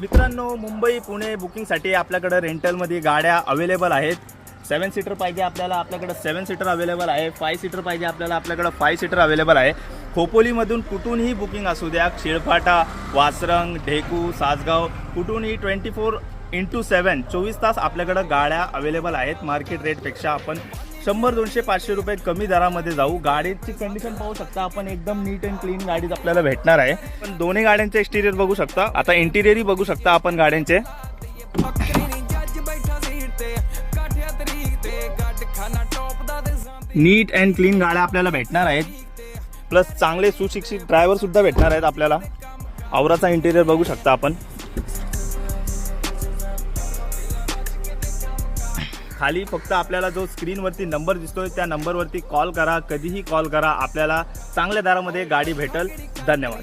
मित्रांनो, मुंबई पुणे बुकिंगसाठी आपल्याकडे रेंटलमध्ये गाड्या अवेलेबल आहेत। 7 सीटर पाहिजे आपल्याकडे 7 सीटर अवेलेबल आहे। 5 सीटर पाहिजे आपल्याकडे 5 सीटर अवेलेबल आहे। खोपोलीमधून कुठूनही बुकिंग असू द्या, शिळफाटा, वासरंग, ढेकू, सासगाव, कुठूनही 24x7 24 तास आपल्याकडे गाड्या अवेलेबल आहेत। मार्केट रेटपेक्षा आपण 100, 200, 500 रुपये कमी दरामध्ये जाऊ। गाडीची कंडिशन पाहू शकता आपण, एकदम नीट अँड क्लीन गाडी आपल्याला भेटणार आहे। पण दोन्ही गाड्यांचे एक्सटिरियर बघू शकता, आता इंटिरियरही बघू शकता आपण गाड्यांचे। नीट अँड क्लीन गाड्या आपल्याला भेटणार आहेत, प्लस चांगले सुशिक्षित ड्रायव्हर सुद्धा भेटणार आहेत आपल्याला। आवराचा इंटिरियर बघू शकता आपण। खाली फक्त आपल्याला जो स्क्रीनवरती नंबर दिसतोय त्या नंबरवरती कॉल करा, कधीही कॉल करा, आपल्याला चांगल्या दरामध्ये गाडी भेटेल। धन्यवाद।